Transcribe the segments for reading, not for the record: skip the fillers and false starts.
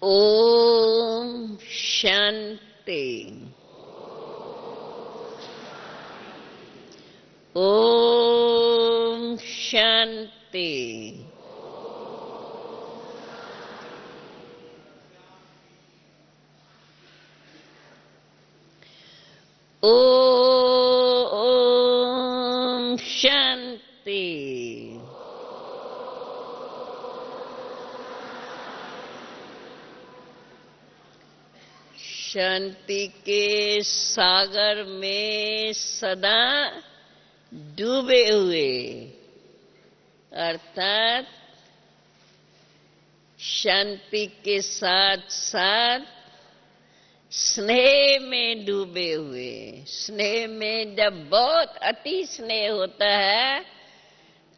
ओम शांति। ओम शांति। ओम शांति। शांति के सागर में सदा डूबे हुए, अर्थात शांति के साथ साथ स्नेह में डूबे हुए। स्नेह में जब बहुत अति स्नेह होता है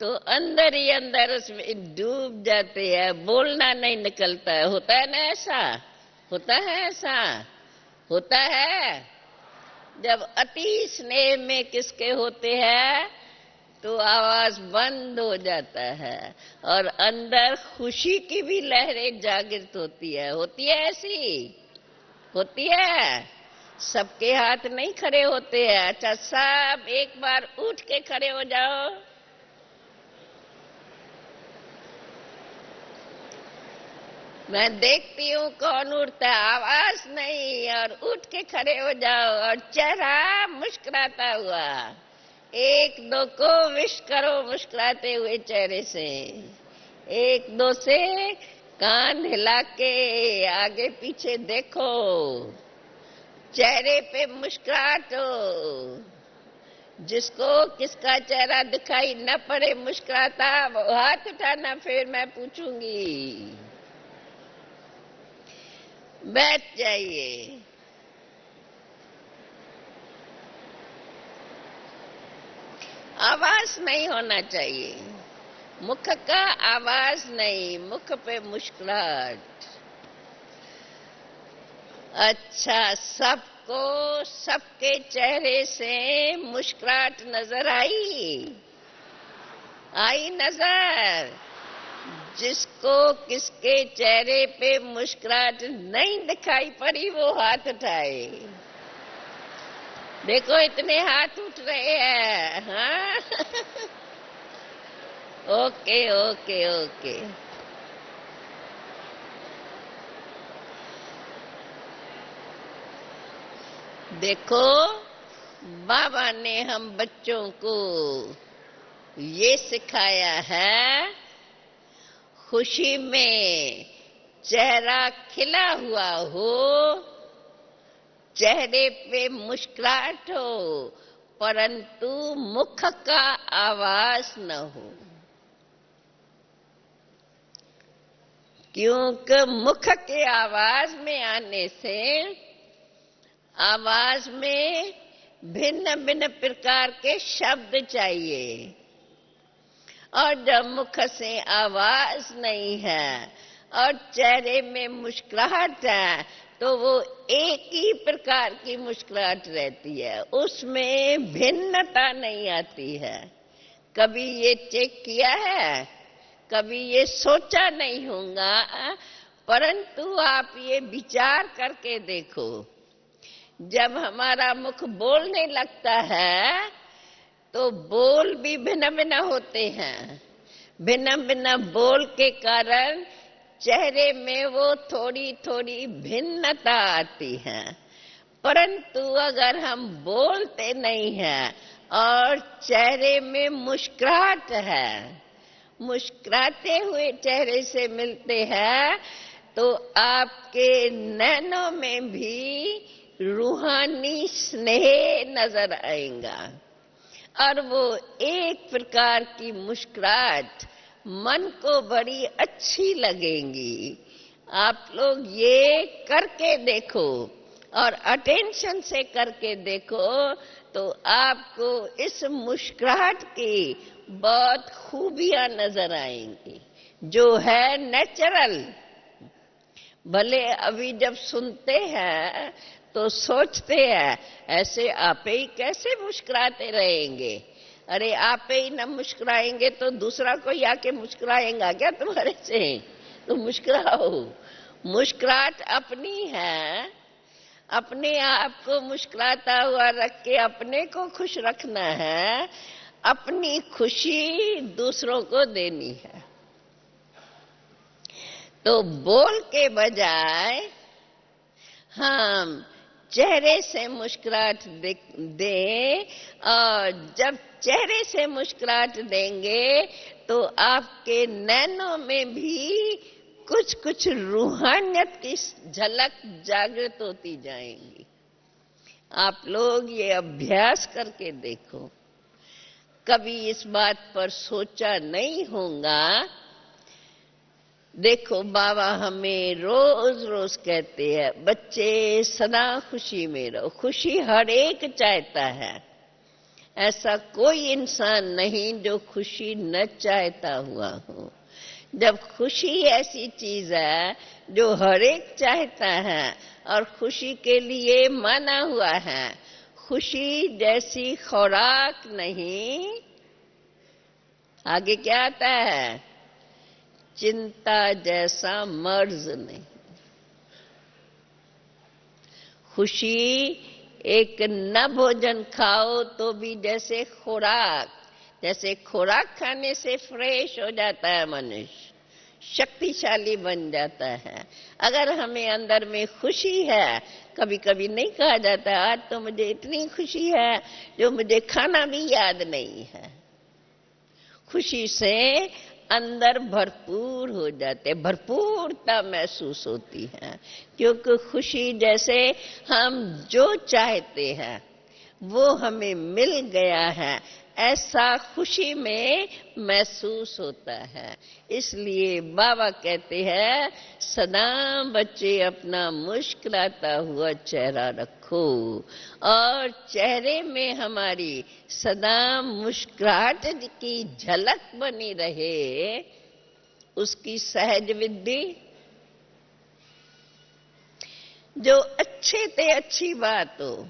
तो अंदर ही अंदर उसमें डूब जाते हैं, बोलना नहीं निकलता है। होता है ना ऐसा? होता है ऐसा? होता है। जब अति स्नेह में किसके होते हैं तो आवाज बंद हो जाता है और अंदर खुशी की भी लहरें जागृत होती है। होती है ऐसी? होती है। सबके हाथ नहीं खड़े होते हैं। अच्छा, सब एक बार उठ के खड़े हो जाओ। मैं देखती हूँ कौन उठता है, आवाज नहीं, और उठ के खड़े हो जाओ और चेहरा मुस्कुराता हुआ। एक दो को विश करो मुस्कुराते हुए चेहरे से। एक दो से कान हिला के आगे पीछे देखो, चेहरे पे मुस्कुराहट हो। जिसको किसका चेहरा दिखाई न पड़े मुस्कुराता वो हाथ उठाना, फिर मैं पूछूंगी। बैठ जाइए। आवाज नहीं होना चाहिए, मुख का आवाज नहीं, मुख पे मुस्कुराहट। अच्छा, सबको सबके चेहरे से मुस्कुराहट नजर आई? आई नजर? जिसको किसके चेहरे पे मुस्कुराहट नहीं दिखाई पड़ी वो हाथ उठाए। देखो इतने हाथ उठ रहे हैं। हाँ? Okay okay okay. देखो, बाबा ने हम बच्चों को ये सिखाया है, खुशी में चेहरा खिला हुआ हो, चेहरे पे मुस्कुराहट हो, परंतु मुख का आवाज न हो। क्योंकि मुख के आवाज में आने से आवाज में भिन्न भिन्न प्रकार के शब्द चाहिए, और जब मुख से आवाज नहीं है और चेहरे में मुस्कुराहट है तो वो एक ही प्रकार की मुस्कुराहट रहती है, उसमें भिन्नता नहीं आती है। कभी ये चेक किया है? कभी ये सोचा नहीं होगा, परंतु आप ये विचार करके देखो, जब हमारा मुख बोलने लगता है तो बोल भी भिन्न भिन्न होते हैं। भिन्न भिन्न बोल के कारण चेहरे में वो थोड़ी थोड़ी भिन्नता आती है। परंतु अगर हम बोलते नहीं हैं और चेहरे में मुस्कुराहट है, मुस्कुराते हुए चेहरे से मिलते हैं, तो आपके नैनों में भी रूहानी स्नेह नजर आएगा और वो एक प्रकार की मुस्कुराहट मन को बड़ी अच्छी लगेगी। आप लोग ये करके देखो और अटेंशन से करके देखो तो आपको इस मुस्कुराहट की बहुत खूबियां नजर आएंगी, जो है नेचुरल। भले अभी जब सुनते हैं तो सोचते हैं ऐसे आप ही कैसे मुस्कुराते रहेंगे। अरे आप ही न मुस्कुराएंगे तो दूसरा कोई आके मुस्कुराएगा क्या तुम्हारे से? तो मुस्कुराओ। मुस्कुराहट अपनी है, अपने आप को मुस्कुराता हुआ रख के अपने को खुश रखना है, अपनी खुशी दूसरों को देनी है। तो बोल के बजाय हम चेहरे से मुस्कुराहट दें, और जब चेहरे से मुस्कुराहट देंगे तो आपके नैनों में भी कुछ कुछ रूहानियत की झलक जागृत होती जाएंगी। आप लोग ये अभ्यास करके देखो। कभी इस बात पर सोचा नहीं होगा। देखो, बाबा हमें रोज रोज कहते हैं, बच्चे सदा खुशी में रहो। खुशी हर एक चाहता है, ऐसा कोई इंसान नहीं जो खुशी न चाहता हुआ हो। जब खुशी ऐसी चीज है जो हर एक चाहता है और खुशी के लिए माना हुआ है, खुशी जैसी खुराक नहीं, आगे क्या आता है, चिंता जैसा मर्ज नहीं। खुशी एक न भोजन खाओ तो भी जैसे खुराक खाने से फ्रेश हो जाता है मनुष्य, शक्तिशाली बन जाता है। अगर हमें अंदर में खुशी है, कभी कभी नहीं कहा जाता आज तो मुझे इतनी खुशी है जो मुझे खाना भी याद नहीं है। खुशी से अंदर भरपूर हो जाते, भरपूरता महसूस होती है, क्योंकि खुशी जैसे हम जो चाहते हैं वो हमें मिल गया है, ऐसा खुशी में महसूस होता है। इसलिए बाबा कहते हैं, सदा बच्चे अपना मुस्कुराता हुआ चेहरा रखो, और चेहरे में हमारी सदा मुस्कुराहट की झलक बनी रहे। उसकी सहज विधि, जो अच्छे ते अच्छी बात हो,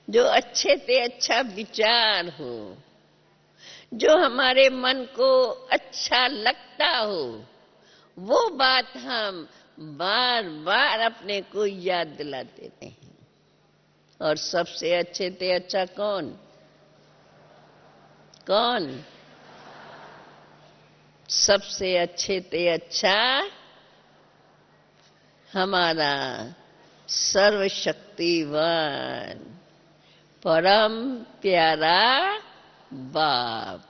जो अच्छे ते अच्छा विचार हो, जो हमारे मन को अच्छा लगता हो, वो बात हम बार बार अपने को याद दिलाते हैं। और सबसे अच्छे ते अच्छा कौन? सबसे अच्छे ते अच्छा हमारा सर्वशक्तिवान परम प्यारा बाप।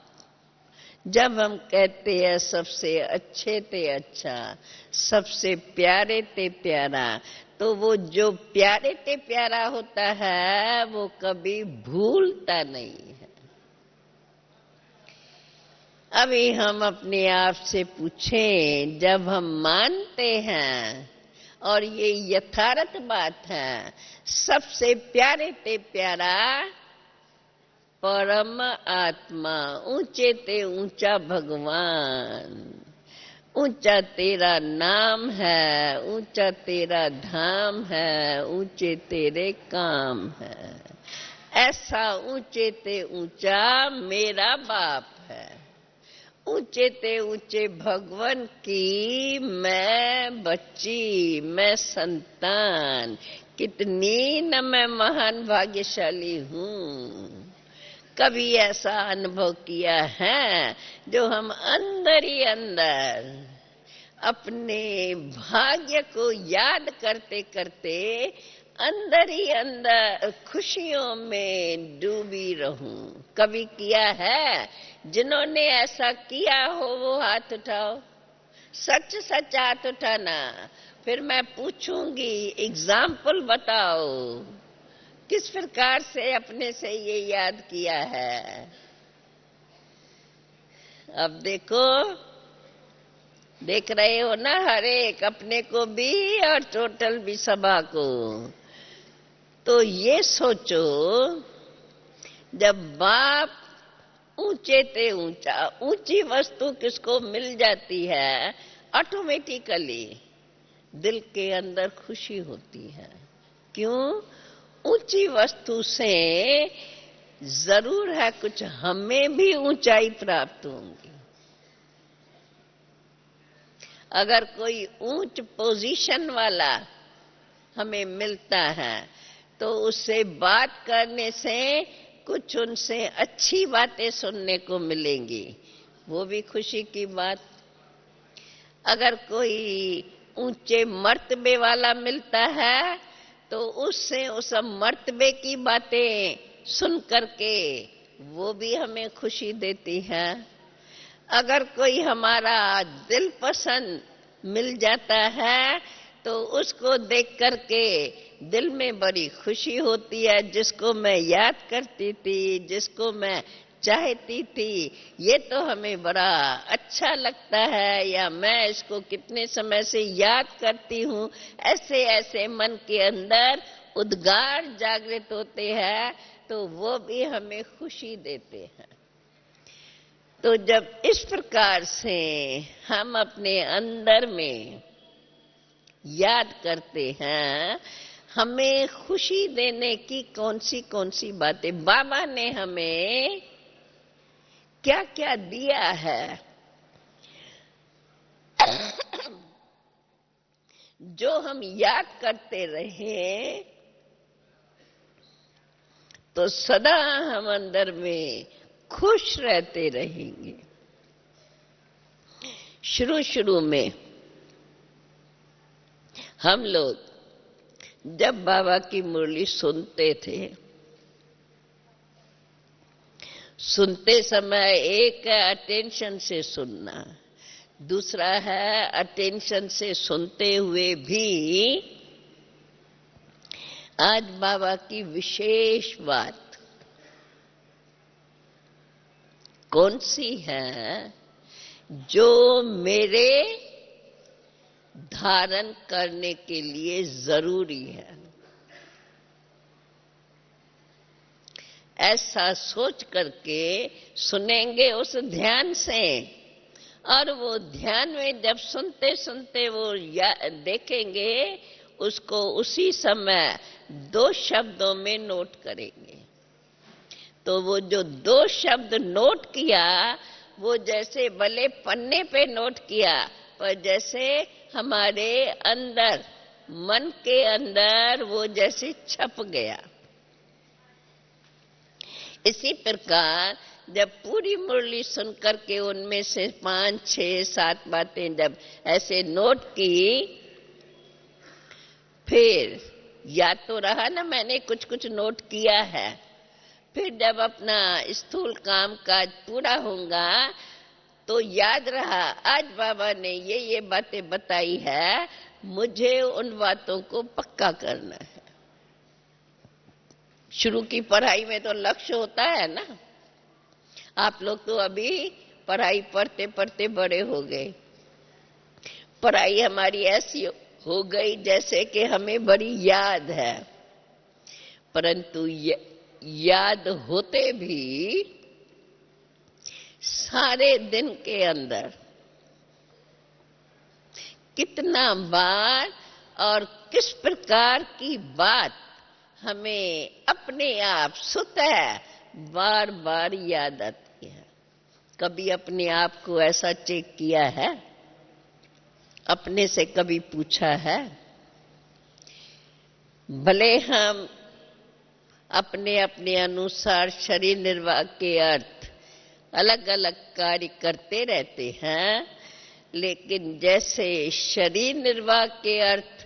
जब हम कहते हैं सबसे अच्छे ते अच्छा, सबसे प्यारे ते प्यारा, तो वो जो प्यारे ते प्यारा होता है वो कभी भूलता नहीं है। अभी हम अपने आप से पूछें, जब हम मानते हैं, और ये यथार्थ बात है, सबसे प्यारे ते प्यारा परम आत्मा, ऊंचे ते ऊंचा भगवान, ऊंचा तेरा नाम है, ऊंचा तेरा धाम है, ऊंचे तेरे काम है, ऐसा ऊंचे ते ऊंचा मेरा बाप है। ऊंचे ते ऊंचे भगवान की मैं बच्ची, मैं संतान, कितनी न मैं महान भाग्यशाली हूँ। कभी ऐसा अनुभव किया है जो हम अंदर ही अंदर अपने भाग्य को याद करते करते अंदर ही अंदर खुशियों में डूबी रहूं? कभी किया है? जिन्होंने ऐसा किया हो वो हाथ उठाओ, सच सच हाथ उठाना। फिर मैं पूछूंगी, एग्जाम्पल बताओ, किस प्रकार से अपने से ये याद किया है। अब देखो, देख रहे हो ना, हर एक अपने को भी और टोटल भी सभा को। तो ये सोचो, जब बाप ऊंचे ते ऊंचा, ऊंची वस्तु किसको मिल जाती है, ऑटोमेटिकली दिल के अंदर खुशी होती है। क्यों? ऊंची वस्तु से जरूर है कुछ हमें भी ऊंचाई प्राप्त होंगी। अगर कोई ऊंच पोजीशन वाला हमें मिलता है तो उससे बात करने से कुछ उनसे अच्छी बातें सुनने को मिलेंगी, वो भी खुशी की बात। अगर कोई ऊंचे मर्तबे वाला मिलता है तो उससे उस मर्तबे की बातें सुन करके वो भी हमें खुशी देती है। अगर कोई हमारा दिल पसंद मिल जाता है तो उसको देख करके दिल में बड़ी खुशी होती है, जिसको मैं याद करती थी, जिसको मैं चाहती थी, ये तो हमें बड़ा अच्छा लगता है, या मैं इसको कितने समय से याद करती हूँ। ऐसे ऐसे मन के अंदर उद्गार जागृत होते हैं तो वो भी हमें खुशी देते हैं। तो जब इस प्रकार से हम अपने अंदर में याद करते हैं, हमें खुशी देने की कौन सी बातें बाबा ने हमें क्या क्या दिया है, जो हम याद करते रहे तो सदा हम अंदर में खुश रहते रहेंगे। शुरू में हम लोग जब बाबा की मुरली सुनते थे, सुनते समय एक है अटेंशन से सुनना, दूसरा है अटेंशन से सुनते हुए भी आज बाबा की विशेष बात कौन सी है जो मेरे धारण करने के लिए जरूरी है। ऐसा सोच करके सुनेंगे उस ध्यान से, और वो ध्यान में जब सुनते सुनते वो देखेंगे, उसको उसी समय 2 शब्दों में नोट करेंगे। तो वो जो 2 शब्द नोट किया, वो जैसे भले पन्ने पे नोट किया, पर जैसे हमारे अंदर, मन के अंदर वो जैसे छप गया। इसी प्रकार जब पूरी मुरली सुन करके उनमें से 5, 6, 7 बातें जब ऐसे नोट की, फिर याद तो रहा ना मैंने कुछ नोट किया है। फिर जब अपना स्थूल काम काज पूरा होगा तो याद रहा आज बाबा ने ये बातें बताई है, मुझे उन बातों को पक्का करना है। शुरू की पढ़ाई में तो लक्ष्य होता है ना। आप लोग तो अभी पढ़ाई पढ़ते पढ़ते बड़े हो गए। पढ़ाई हमारी ऐसी हो गई जैसे कि हमें बड़ी याद है, परंतु याद होते भी सारे दिन के अंदर कितना बार और किस प्रकार की बात हमें अपने आप स्वतः बार बार याद आती है। कभी अपने आप को ऐसा चेक किया है? अपने से कभी पूछा है? भले हम अपने अपने अनुसार शरीर निर्वाह के अर्थ अलग अलग कार्य करते रहते हैं, लेकिन जैसे शरीर निर्वाह के अर्थ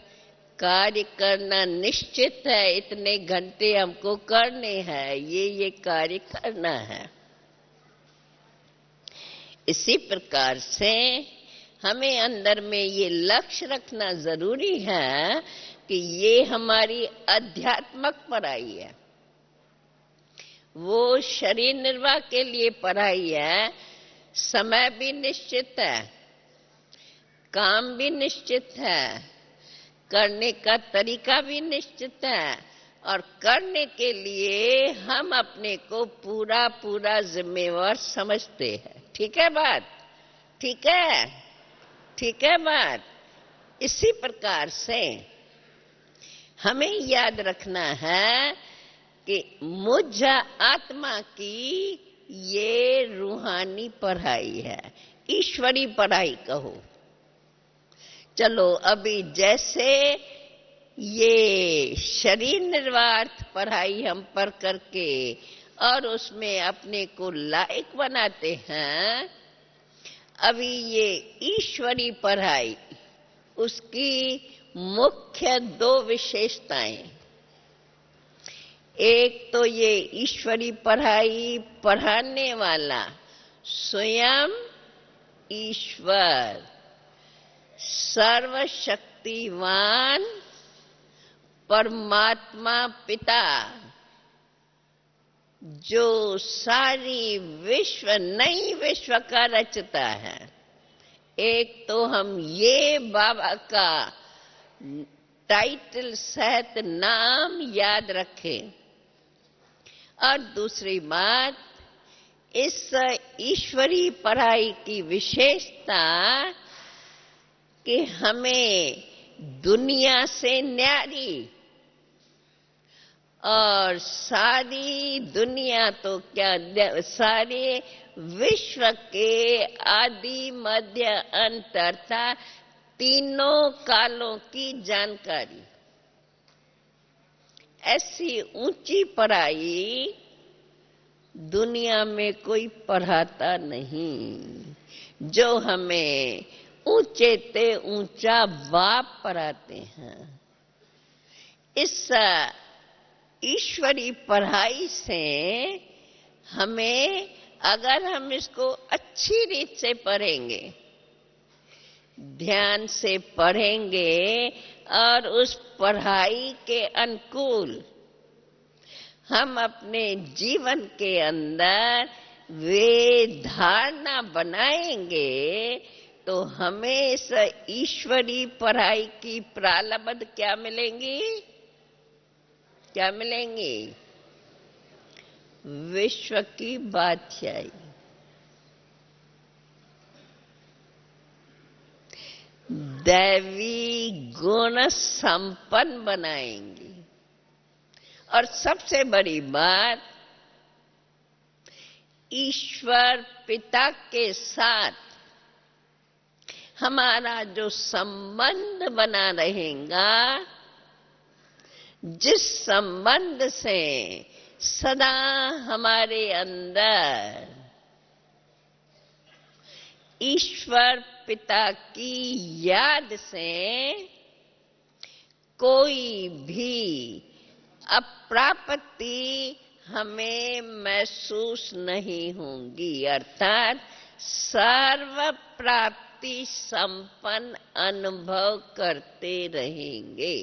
कार्य करना निश्चित है, इतने घंटे हमको करने हैं, ये कार्य करना है, इसी प्रकार से हमें अंदर में ये लक्ष्य रखना जरूरी है कि ये हमारी अध्यात्मक पढ़ाई है। वो शरीर निर्वाह के लिए पढ़ाई है, समय भी निश्चित है, काम भी निश्चित है, करने का तरीका भी निश्चित है, और करने के लिए हम अपने को पूरा पूरा जिम्मेवार समझते हैं। ठीक है बात? ठीक है? ठीक है बात? इसी प्रकार से हमें याद रखना है कि मुझ आत्मा की ये रूहानी पढ़ाई है, ईश्वरी पढ़ाई कहो। चलो अभी जैसे ये शरीर निर्वार्थ पढ़ाई हम पढ़ करके और उसमें अपने को लायक बनाते हैं, अभी ये ईश्वरी पढ़ाई, उसकी मुख्य दो विशेषताएं। एक तो ये ईश्वरी पढ़ाई पढ़ाने वाला स्वयं ईश्वर सर्वशक्तिवान परमात्मा पिता, जो सारी विश्व नई विश्व का रचता है। एक तो हम ये बाबा का टाइटल सहित नाम याद रखें, और दूसरी बात, इस ईश्वरी पढ़ाई की विशेषता कि हमें दुनिया से न्यारी और सारी दुनिया तो क्या, सारे विश्व के आदि मध्य अंत अर्थात तीनों कालों की जानकारी, ऐसी ऊंची पढ़ाई दुनिया में कोई पढ़ाता नहीं, जो हमें ऊंचे ते ऊंचा बाप पढ़ाते हैं। इस ईश्वरी पढ़ाई से हमें, अगर हम इसको अच्छी रीत से पढ़ेंगे, ध्यान से पढ़ेंगे और उस पढ़ाई के अनुकूल हम अपने जीवन के अंदर वे धारणा बनाएंगे, तो हमें इस ईश्वरी पढ़ाई की प्रालब्ध क्या मिलेंगी? क्या मिलेंगी? विश्व की बादशाही, दैवी गुण संपन्न बनाएंगी। और सबसे बड़ी बात, ईश्वर पिता के साथ हमारा जो संबंध बना रहेगा, जिस संबंध से सदा हमारे अंदर ईश्वर पिता की याद से कोई भी अप्राप्ति हमें महसूस नहीं होगी, अर्थात सर्व प्राप्ति संपन्न अनुभव करते रहेंगे।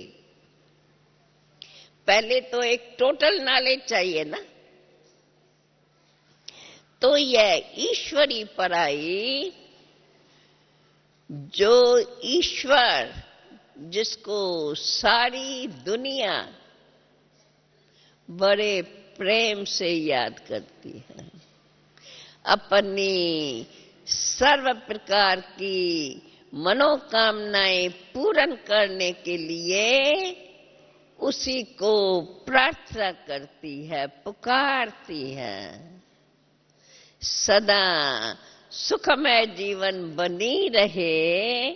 पहले तो एक टोटल नॉलेज चाहिए ना, तो यह ईश्वरी पढ़ाई, जो ईश्वर जिसको सारी दुनिया बड़े प्रेम से याद करती है, अपनी सर्व प्रकार की मनोकामनाएं पूर्ण करने के लिए उसी को प्रार्थना करती है, पुकारती है। सदा सुखमय जीवन बनी रहे,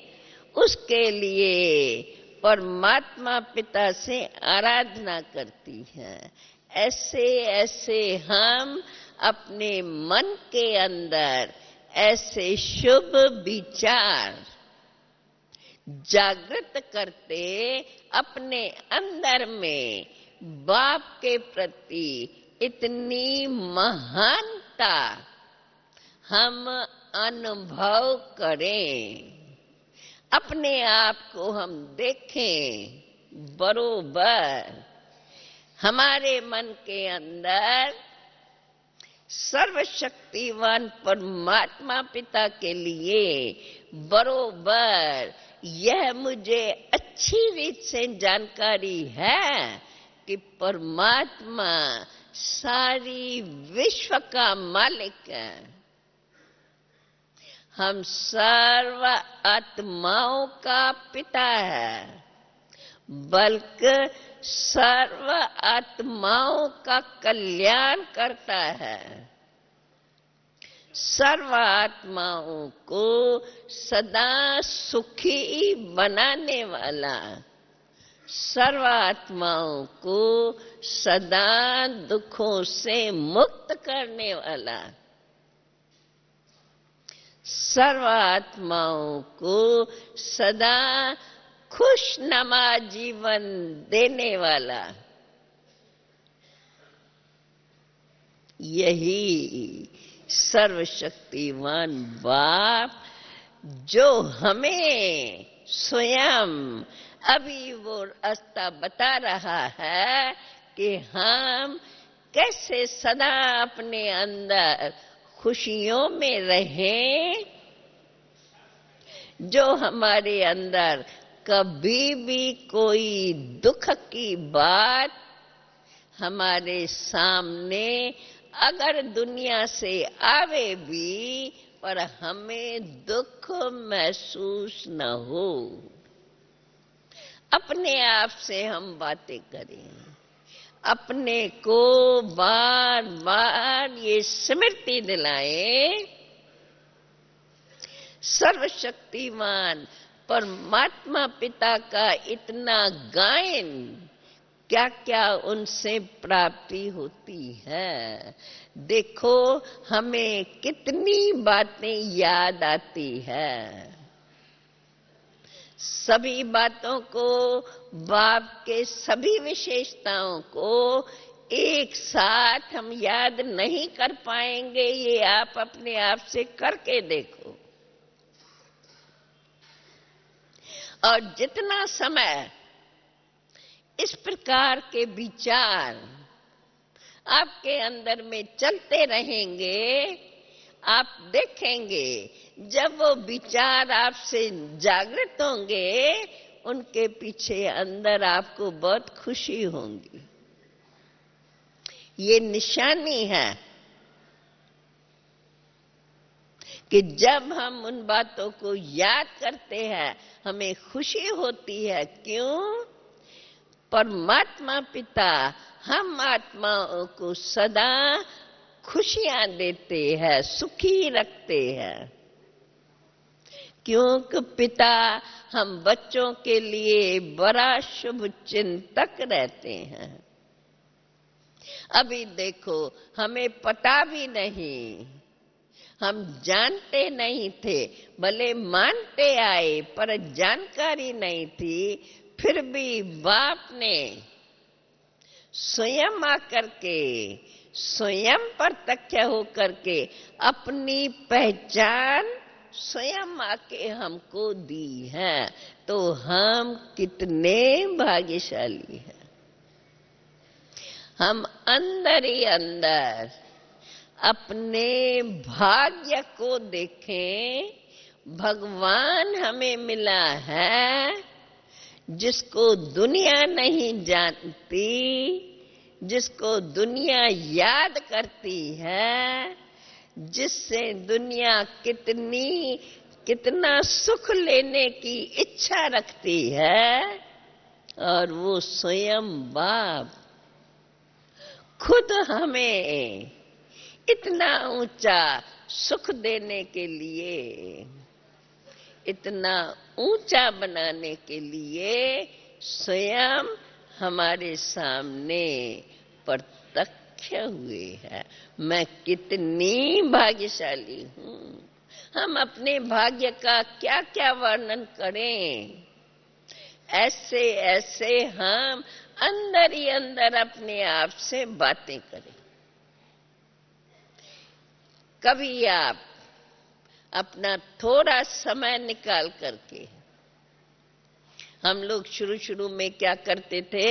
उसके लिए परमात्मा पिता से आराधना करती है। ऐसे ऐसे हम अपने मन के अंदर ऐसे शुभ विचार जागृत करते, अपने अंदर में बाप के प्रति इतनी महानता हम अनुभव करें, अपने आप को हम देखें, बरोबर हमारे मन के अंदर सर्वशक्तिवान परमात्मा पिता के लिए बरोबर यह मुझे अच्छी रीत से जानकारी है कि परमात्मा सारी विश्व का मालिक है। हम सर्व आत्माओं का पिता है, बल्कि सर्व आत्माओं का कल्याण करता है। सर्व आत्माओं को सदा सुखी बनाने वाला, सर्व आत्माओं को सदा दुखों से मुक्त करने वाला, सर्व आत्माओं को सदा खुशनुमा जीवन देने वाला, यही सर्वशक्तिमान बाप जो हमें स्वयं अभी वो रास्ता बता रहा है कि हम कैसे सदा अपने अंदर खुशियों में रहें, जो हमारे अंदर कभी भी कोई दुख की बात हमारे सामने अगर दुनिया से आवे भी, पर हमें दुख महसूस न हो। अपने आप से हम बातें करें, अपने को बार बार ये स्मृति दिलाएं, सर्वशक्तिमान परमात्मा पिता का इतना गायन, क्या क्या उनसे प्राप्ति होती है। देखो हमें कितनी बातें याद आती है, सभी बातों को, बाप के सभी विशेषताओं को एक साथ हम याद नहीं कर पाएंगे। ये आप अपने आप से करके देखो। और जितना समय इस प्रकार के विचार आपके अंदर में चलते रहेंगे, आप देखेंगे जब वो विचार आपसे जागृत होंगे, उनके पीछे अंदर आपको बहुत खुशी होगी। ये निशानी है कि जब हम उन बातों को याद करते हैं हमें खुशी होती है। क्यों? परमात्मा पिता हम आत्माओं को सदा खुशियां देते हैं, सुखी रखते हैं, क्योंकि पिता हम बच्चों के लिए बड़ा शुभ चिंतक रहते हैं। अभी देखो हमें पता भी नहीं, हम जानते नहीं थे, भले मानते आए पर जानकारी नहीं थी, फिर भी बाप ने स्वयं आकर के, स्वयं प्रत्यक्ष होकर के अपनी पहचान स्वयं आके हमको दी है। तो हम कितने भाग्यशाली हैं। हम अंदर ही अंदर अपने भाग्य को देखें। भगवान हमें मिला है जिसको दुनिया नहीं जानती, जिसको दुनिया याद करती है, जिससे दुनिया कितना सुख लेने की इच्छा रखती है, और वो स्वयं बाप खुद हमें इतना ऊंचा सुख देने के लिए, इतना ऊंचा बनाने के लिए स्वयं हमारे सामने प्रत्यक्ष हुए हैं। मैं कितनी भाग्यशाली हूँ। हम अपने भाग्य का क्या क्या वर्णन करें। ऐसे ऐसे हम अंदर ही अंदर अपने आप से बातें करें। कभी आप अपना थोड़ा समय निकाल करके, हम लोग शुरू में क्या करते थे,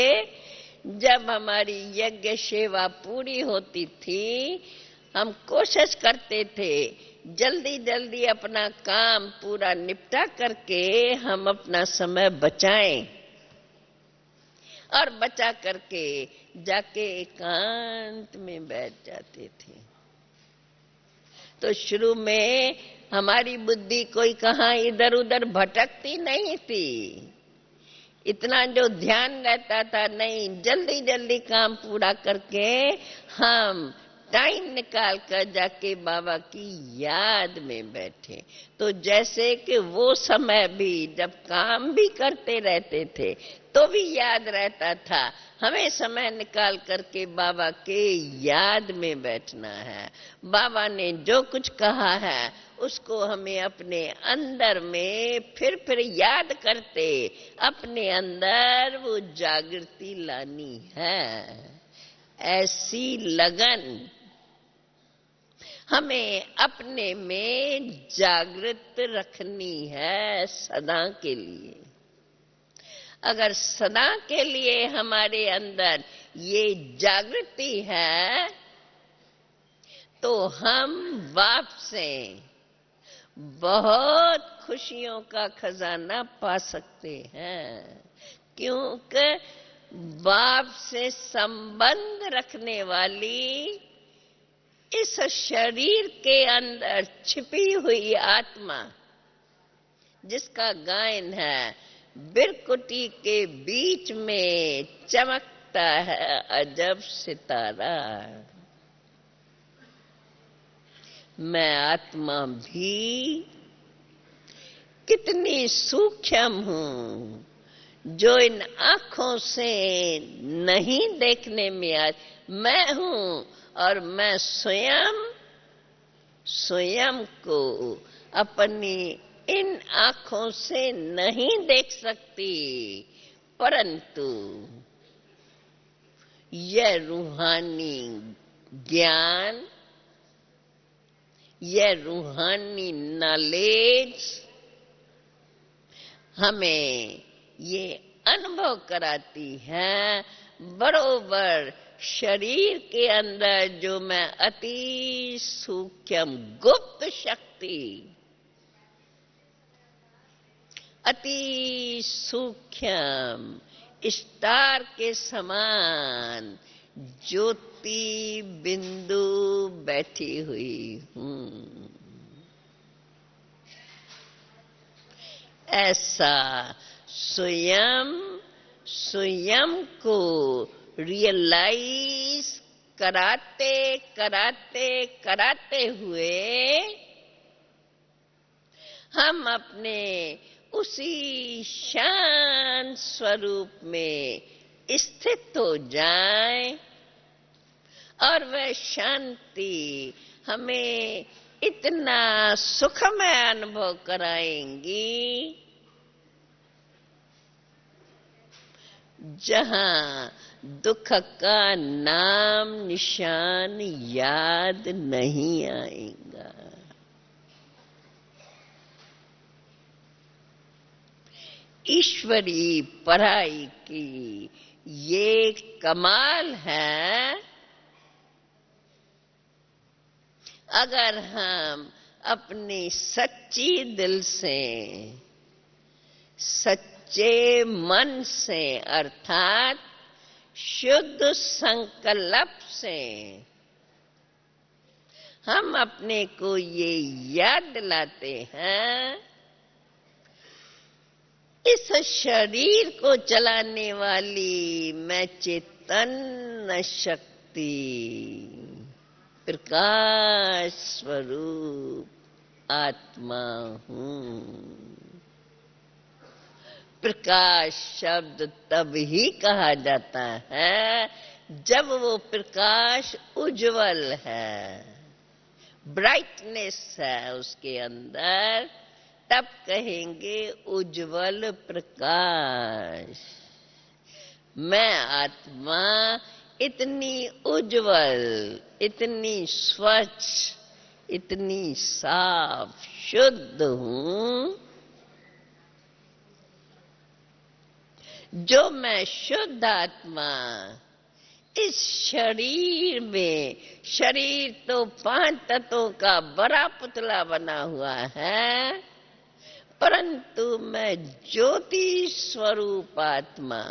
जब हमारी यज्ञ सेवा पूरी होती थी, हम कोशिश करते थे जल्दी जल्दी अपना काम पूरा निपटा करके हम अपना समय बचाएं, और बचा करके जाके एकांत में बैठ जाते थे। तो शुरू में हमारी बुद्धि कोई कहाँ इधर उधर भटकती नहीं थी, इतना जो ध्यान रहता था नहीं, जल्दी जल्दी काम पूरा करके हम टाइम निकाल कर जाके बाबा की याद में बैठे, तो जैसे कि वो समय भी जब काम भी करते रहते थे तो भी याद रहता था, हमें समय निकाल करके बाबा के याद में बैठना है। बाबा ने जो कुछ कहा है उसको हमें अपने अंदर में फिर याद करते अपने अंदर वो जागृति लानी है। ऐसी लगन हमें अपने में जागृत रखनी है सदा के लिए। अगर सदा के लिए हमारे अंदर ये जागृति है तो हम बाप से बहुत खुशियों का खजाना पा सकते हैं, क्योंकि बाप से संबंध रखने वाली इस शरीर के अंदर छिपी हुई आत्मा, जिसका गायन है बिरकुटी के बीच में चमकता है अजब सितारा। मैं आत्मा भी कितनी सूक्ष्म हूं, जो इन आंखों से नहीं देखने में आ, मैं हूं और मैं स्वयं को अपनी इन आंखों से नहीं देख सकती, परंतु यह रूहानी ज्ञान, यह रूहानी नॉलेज हमें ये अनुभव कराती है, बरोबर शरीर के अंदर जो मैं अति सूक्ष्म गुप्त शक्ति, अति सूक्ष्म स्टार के समान ज्योति बिंदु बैठी हुई हूं। ऐसा स्वयं को रियलाइज कराते हुए हम अपने उसी शांत स्वरूप में स्थित हो जाएं, और वह शांति हमें इतना सुखमय अनुभव कराएंगी जहां दुख का नाम निशान याद नहीं आएगा। ईश्वरी पढ़ाई की ये कमाल है, अगर हम अपने सच्ची दिल से, सच्चे मन से, अर्थात शुद्ध संकल्प से हम अपने को ये याद दिलाते हैं, इस शरीर को चलाने वाली मैं चेतन शक्ति, प्रकाश स्वरूप आत्मा हूं। प्रकाश शब्द तब ही कहा जाता है जब वो प्रकाश उज्जवल है, ब्राइटनेस है उसके अंदर, तब कहेंगे उज्जवल प्रकाश। मैं आत्मा इतनी उज्जवल, इतनी स्वच्छ, इतनी साफ शुद्ध हूं, जो मैं शुद्ध आत्मा इस शरीर में, शरीर तो 5 तत्वों का बड़ा पुतला बना हुआ है, परंतु मैं ज्योति स्वरूप आत्मा,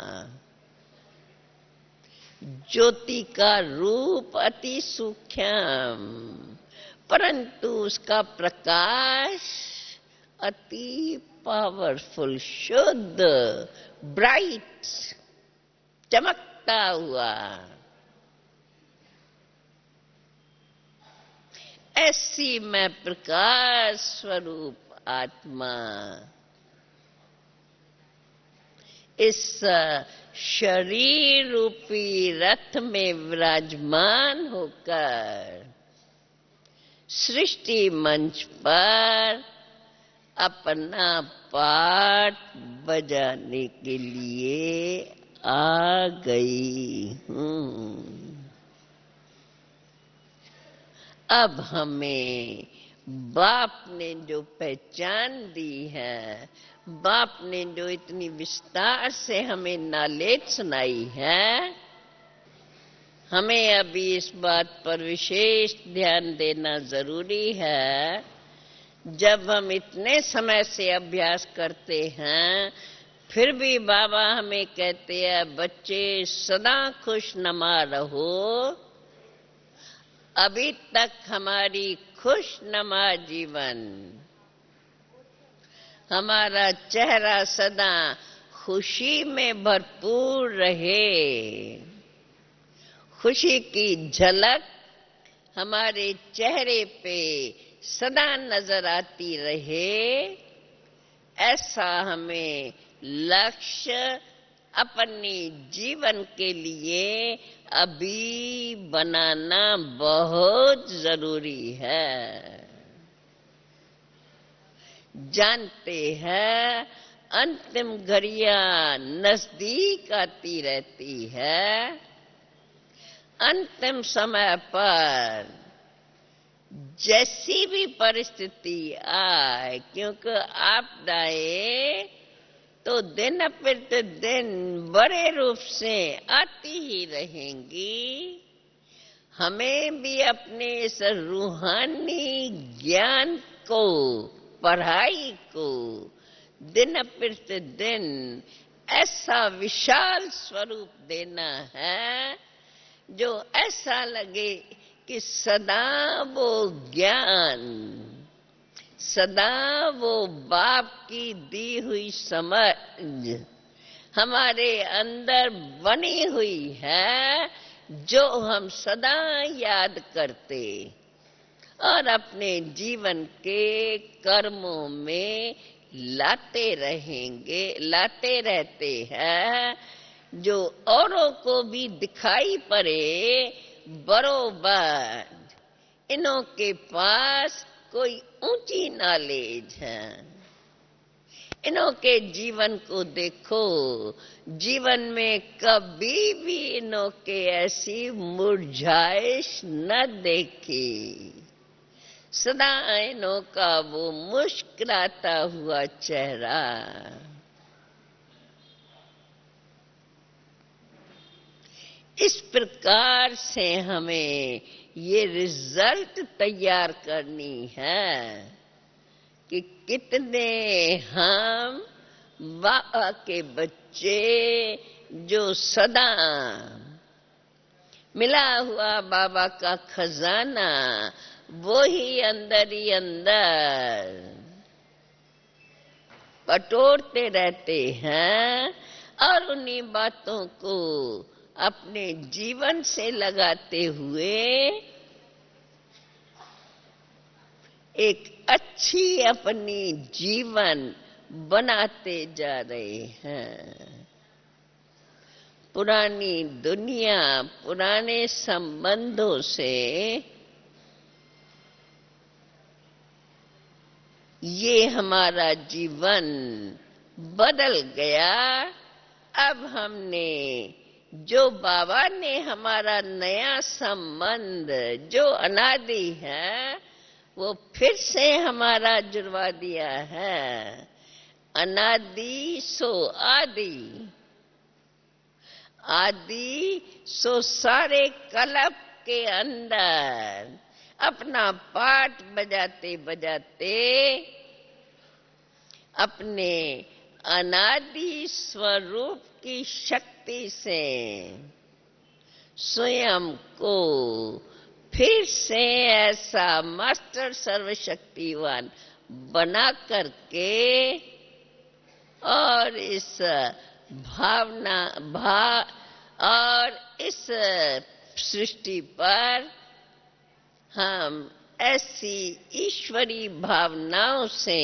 ज्योति का रूप अति सूक्ष्म, परंतु उसका प्रकाश अति पावरफुल, शुद्ध, ब्राइट, चमकता हुआ। ऐसी मैं प्रकाश स्वरूप आत्मा इस शरीर रूपी रथ में विराजमान होकर सृष्टि मंच पर अपना पाठ बजाने के लिए आ गई हूँ। अब हमें बाप ने जो पहचान दी है, बाप ने जो इतनी विस्तार से हमें नॉलेज सुनाई है, हमें अभी इस बात पर विशेष ध्यान देना जरूरी है। जब हम इतने समय से अभ्यास करते हैं, फिर भी बाबा हमें कहते हैं बच्चे सदा खुश नमा रहो। अभी तक हमारी खुशनुमा जीवन, हमारा चेहरा सदा खुशी में भरपूर रहे, खुशी की झलक हमारे चेहरे पे सदा नजर आती रहे, ऐसा हमें लक्ष्य अपने जीवन के लिए अभी बनाना बहुत जरूरी है। जानते हैं अंतिम घड़ियां नजदीक आती रहती है। अंतिम समय पर जैसी भी परिस्थिति आए, क्योंकि आपदाएं तो दिन प्रतिदिन बड़े रूप से आती ही रहेंगी, हमें भी अपने इस रूहानी ज्ञान को, पढ़ाई को दिन प्रतिदिन ऐसा विशाल स्वरूप देना है जो ऐसा लगे कि सदा वो ज्ञान, सदा वो बाप की दी हुई समझ हमारे अंदर बनी हुई है, जो हम सदा याद करते और अपने जीवन के कर्मों में लाते रहेंगे, लाते रहते हैं, जो औरों को भी दिखाई पड़े बरोबर इन्हों के पास कोई ऊंची नॉलेज है। इन्हों के जीवन को देखो, जीवन में कभी भी इन्हों के ऐसी मुरझाइश न देखी, सदा इन्हों का वो मुस्कुराता हुआ चेहरा। इस प्रकार से हमें ये रिजल्ट तैयार करनी है कि कितने हम बाबा के बच्चे जो सदा मिला हुआ बाबा का खजाना वो ही अंदर बटोरते रहते हैं और उन्हीं बातों को अपने जीवन से लगाते हुए एक अच्छी अपनी जीवन बनाते जा रहे हैं। पुरानी दुनिया, पुराने संबंधों से ये हमारा जीवन बदल गया। अब हमने जो बाबा ने हमारा नया संबंध जो अनादि है वो फिर से हमारा जुड़वा दिया है। अनादि सो आदि, आदि सो सारे कल्प के अंदर अपना पाठ बजाते बजाते अपने अनादि स्वरूप की शक्ति से स्वयं को फिर से ऐसा मास्टर सर्वशक्तिवान बना करके और इस और इस सृष्टि पर हम ऐसी ईश्वरी भावनाओं से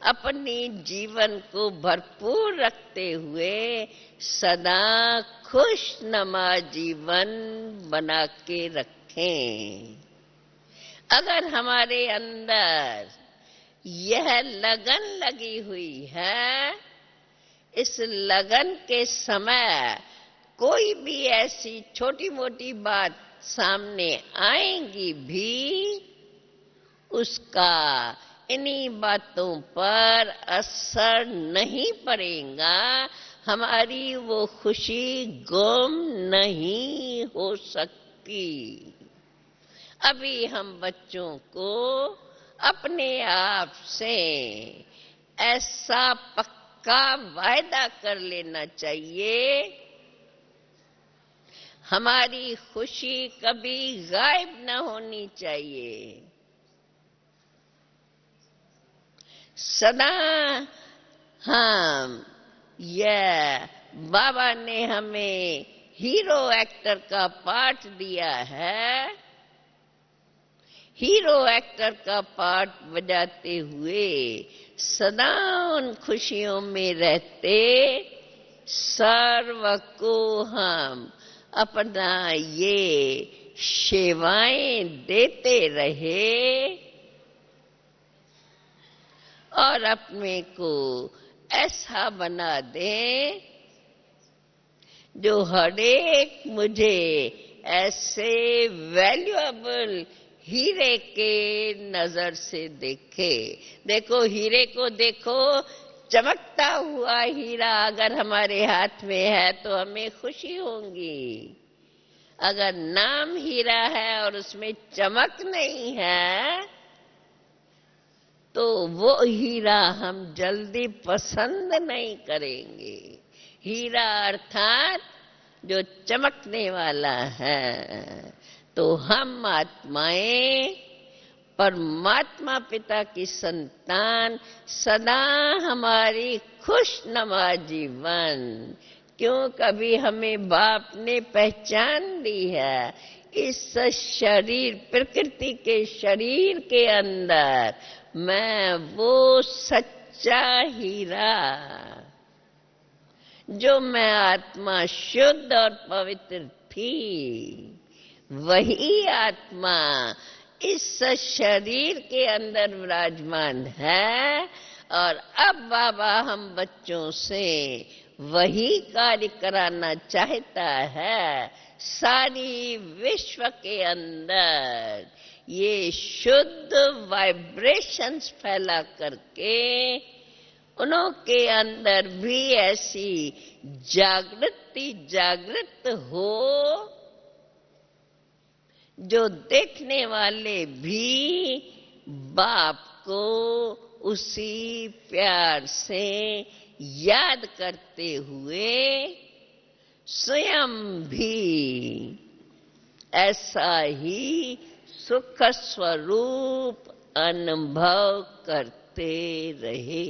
अपनी जीवन को भरपूर रखते हुए सदा खुशनुमा जीवन बना के रखें। अगर हमारे अंदर यह लगन लगी हुई है, इस लगन के समय कोई भी ऐसी छोटी मोटी बात सामने आएंगी भी, उसका इन्हीं बातों पर असर नहीं पड़ेगा, हमारी वो खुशी गुम नहीं हो सकती। अभी हम बच्चों को अपने आप से ऐसा पक्का वायदा कर लेना चाहिए, हमारी खुशी कभी गायब न होनी चाहिए। सदा हम यह बाबा ने हमें हीरो एक्टर का पाठ दिया है, हीरो एक्टर का पार्ट बजाते हुए सदा उन खुशियों में रहते, सर्व को हम अपना ये सेवाएं देते रहे और अपने को ऐसा बना दे जो हर एक मुझे ऐसे वैल्यूएबल हीरे के नजर से देखे। देखो हीरे को देखो, चमकता हुआ हीरा अगर हमारे हाथ में है तो हमें खुशी होगी। अगर नाम हीरा है और उसमें चमक नहीं है तो वो हीरा हम जल्दी पसंद नहीं करेंगे। हीरा अर्थात जो चमकने वाला है। तो हम आत्माएं परमात्मा पिता की संतान सदा हमारी खुशनुमा जीवन, क्यों कभी हमें बाप ने पहचान दी है। इस शरीर, प्रकृति के शरीर के अंदर मैं वो सच्चा हीरा, जो मैं आत्मा शुद्ध और पवित्र थी, वही आत्मा इस शरीर के अंदर विराजमान है। और अब बाबा हम बच्चों से वही कार्य कराना चाहता है। सारी विश्व के अंदर ये शुद्ध वाइब्रेशंस फैला करके उनके अंदर भी ऐसी जागृत हो जो देखने वाले भी बाप को उसी प्यार से याद करते हुए स्वयं भी ऐसा ही सुख स्वरूप अनुभव करते रहे।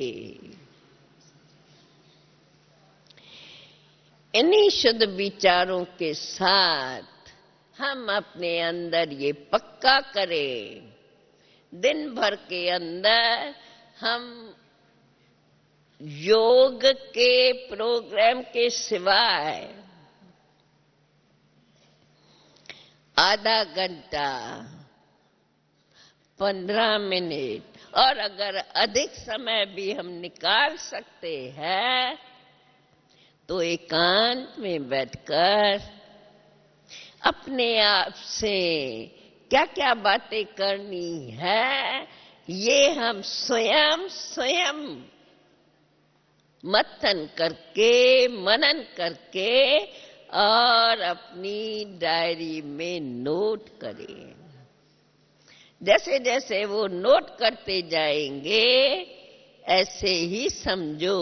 इन्हीं शुद्ध विचारों के साथ हम अपने अंदर ये पक्का करें, दिन भर के अंदर हम योग के प्रोग्राम के सिवाय आधा घंटा, 15 मिनट और अगर अधिक समय भी हम निकाल सकते हैं तो एकांत में बैठकर अपने आप से क्या क्या बातें करनी है ये हम स्वयं मंथन करके, मनन करके और अपनी डायरी में नोट करें। जैसे जैसे वो नोट करते जाएंगे ऐसे ही समझो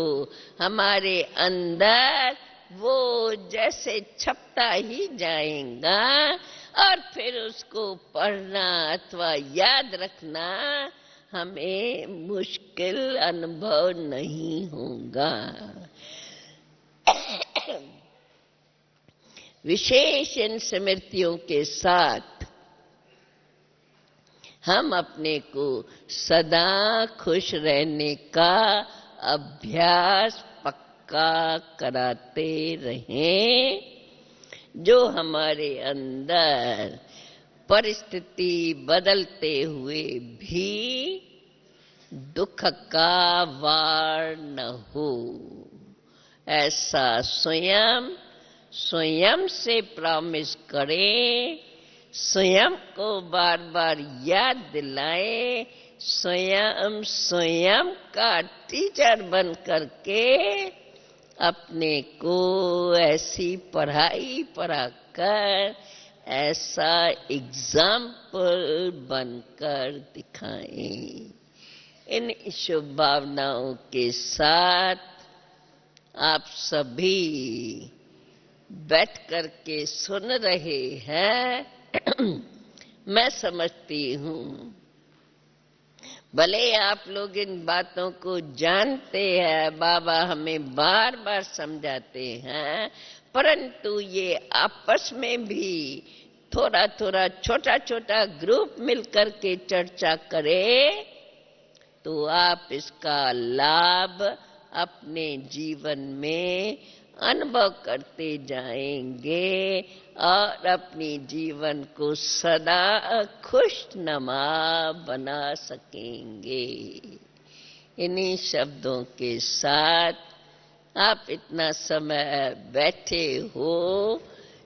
हमारे अंदर वो जैसे छपता ही जाएगा और फिर उसको पढ़ना अथवा याद रखना हमें मुश्किल अनुभव नहीं होगा। विशेष इन स्मृतियों के साथ हम अपने को सदा खुश रहने का अभ्यास पक्का कराते रहें, जो हमारे अंदर परिस्थिति बदलते हुए भी दुख का वार न हो। ऐसा स्वयं से प्रॉमिस करें, स्वयं को बार बार याद दिलाएं, स्वयं का टीचर बन करके अपने को ऐसी पढ़ाई पढ़ाकर ऐसा एग्जाम्पल बनकर दिखाएं। इन शुभ भावनाओं के साथ आप सभी बैठ करके सुन रहे हैं। मैं समझती हूँ भले आप लोग इन बातों को जानते हैं, बाबा हमें बार बार समझाते हैं, परंतु ये आपस में भी थोड़ा थोड़ा छोटा छोटा ग्रुप मिलकर के चर्चा करें तो आप इसका लाभ अपने जीवन में अनुभव करते जाएंगे और अपनी जीवन को सदा खुशनुमा बना सकेंगे। इन्हीं शब्दों के साथ आप इतना समय बैठे हो,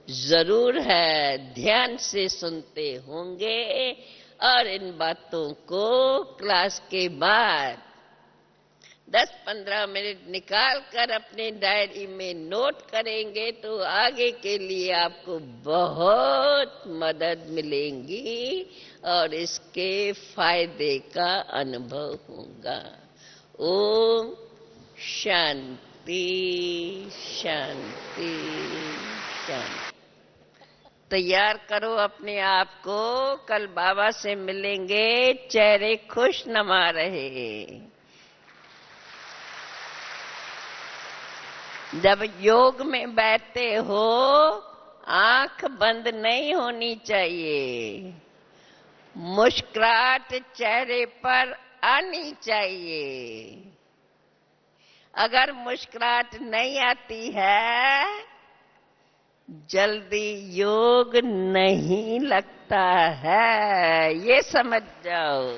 जरूर है ध्यान से सुनते होंगे और इन बातों को क्लास के बाद 10-15 मिनट निकाल कर अपने डायरी में नोट करेंगे तो आगे के लिए आपको बहुत मदद मिलेगी और इसके फायदे का अनुभव होगा। ओम शांति शांति शांति। तैयार करो अपने आप को, कल बाबा से मिलेंगे, चेहरे खुश नमा रहे। जब योग में बैठते हो आंख बंद नहीं होनी चाहिए, मुस्कुराहट चेहरे पर आनी चाहिए। अगर मुस्कुराहट नहीं आती है जल्दी योग नहीं लगता है, ये समझ जाओ।